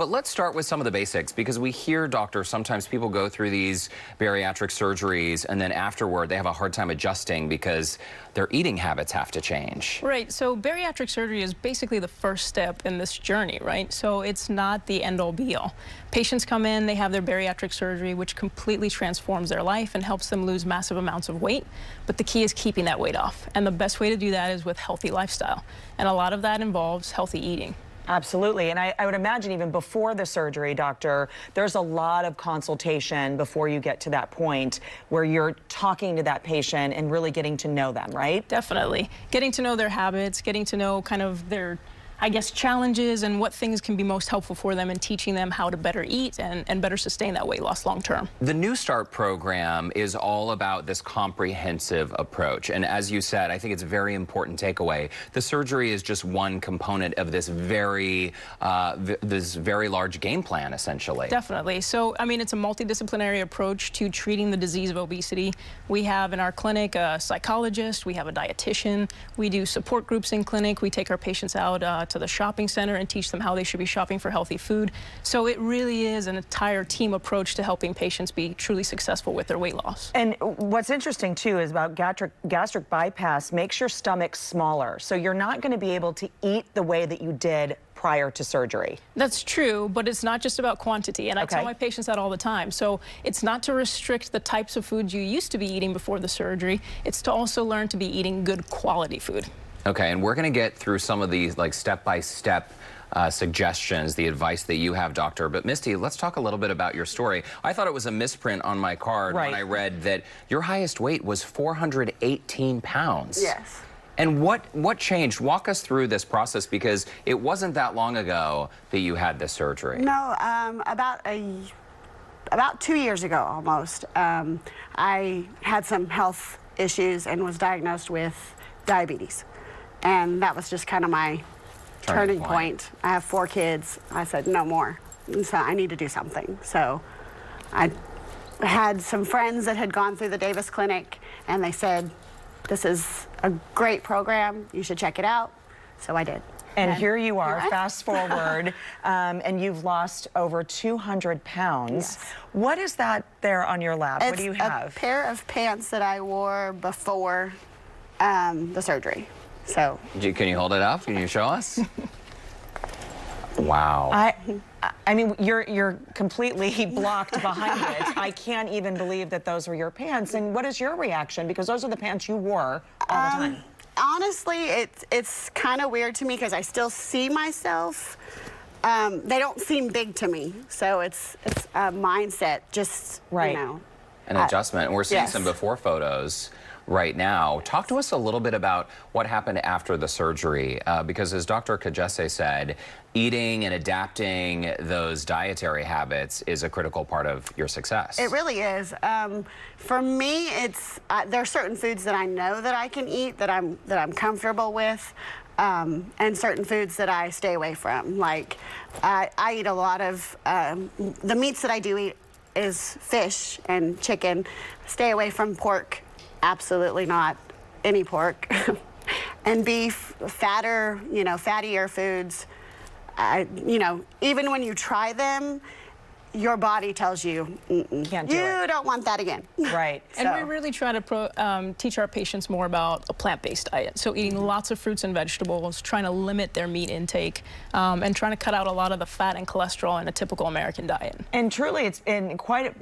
But let's start with some of the basics, because we hear, doctor, sometimes people go through these bariatric surgeries and then afterward they have a hard time adjusting because their eating habits have to change. Right, so bariatric surgery is basically the first step in this journey, right? So it's not the end-all be-all. Patients come in, they have their bariatric surgery, which completely transforms their life and helps them lose massive amounts of weight. But the key is keeping that weight off. And the best way to do that is with healthy lifestyle. And a lot of that involves healthy eating. Absolutely. And I would imagine even before the surgery, doctor, there's a lot of consultation before you get to that point where you're talking to that patient and really getting to know them, right? Definitely. Getting to know their habits, getting to know kind of their, I guess, challenges and what things can be most helpful for them, and teaching them how to better eat and better sustain that weight loss long term. The New Start program is all about this comprehensive approach. And as you said, I think it's a very important takeaway. The surgery is just one component of this very large game plan, essentially. Definitely. So, I mean, it's a multidisciplinary approach to treating the disease of obesity. We have in our clinic a psychologist, we have a dietitian, we do support groups in clinic, we take our patients out to the shopping center and teach them how they should be shopping for healthy food. So it really is an entire team approach to helping patients be truly successful with their weight loss. And what's interesting too is about gastric bypass makes your stomach smaller. So you're not going to be able to eat the way that you did prior to surgery. That's true, but it's not just about quantity, and I tell my patients that all the time. So it's not to restrict the types of foods you used to be eating before the surgery, it's to also learn to be eating good quality food. Okay, and we're going to get through some of these like step-by-step suggestions, the advice that you have, doctor. But Misty, let's talk a little bit about your story. I thought it was a misprint on my card when I read that your highest weight was 418 pounds. Yes. And what changed? Walk us through this process, because it wasn't that long ago that you had this surgery. No, about 2 years ago almost, I had some health issues and was diagnosed with diabetes. And that was just kind of my turning point. I have 4 kids. I said, no more. And so I need to do something. So I had some friends that had gone through the Davis Clinic, and they said, this is a great program. You should check it out. So I did. And here you are, fast forward, and you've lost over 200 pounds. Yes. What is that there on your lap? What do you have? A pair of pants that I wore before the surgery. So can you hold it up? Can you show us? Wow. I mean, you're completely blocked behind it. I can't even believe that those were your pants. And what is your reaction? Because those are the pants you wore all the time. Honestly, it's kind of weird to me because I still see myself. They don't seem big to me, so it's a mindset, just you know. An adjustment. And we're seeing some before photos right now. Talk to us a little bit about what happened after the surgery, because as Dr. Kajese said, eating and adapting those dietary habits is a critical part of your success. It really is. For me, it's there are certain foods that I know that I can eat, that I'm comfortable with, and certain foods that I stay away from. Like I eat a lot of the meats that I do eat is fish and chicken. Stay away from pork. Absolutely not any pork. And beef, fatter, fattier foods. Even when you try them, your body tells you, you don't want that again. Right. And we really try to teach our patients more about a plant-based diet. So eating lots of fruits and vegetables, trying to limit their meat intake, and trying to cut out a lot of the fat and cholesterol in a typical American diet. And truly, it's been quite,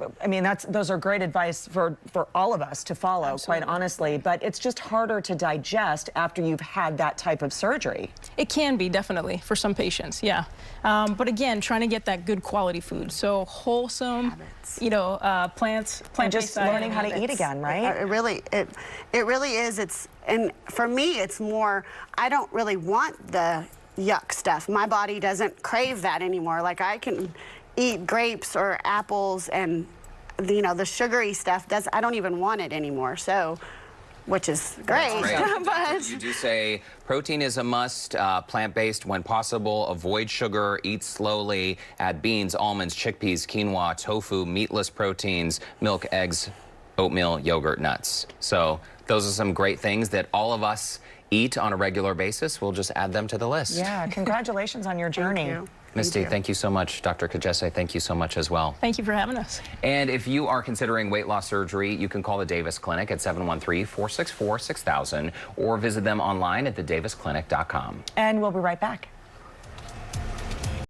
those are great advice for all of us to follow, quite honestly, but it's just harder to digest after you've had that type of surgery. It can be, definitely, for some patients, yeah. But again, trying to get that good quality food. So wholesome, plant-based just learning how to eat again, right? It really is. And for me, it's more, I don't really want the yuck stuff. My body doesn't crave that anymore. Like I can eat grapes or apples, and the sugary stuff I don't even want it anymore. So, which is great. But you do say protein is a must, plant-based when possible, avoid sugar, eat slowly, add beans, almonds, chickpeas, quinoa, tofu, meatless proteins, milk, eggs, oatmeal, yogurt, nuts. So those are some great things that all of us eat on a regular basis. We'll just add them to the list. Yeah, congratulations on your journey. Thank you. Misty, thank you so much. Dr. Kajese, thank you so much as well. Thank you for having us. And if you are considering weight loss surgery, you can call the Davis Clinic at 713-464-6000 or visit them online at thedavisclinic.com. And we'll be right back.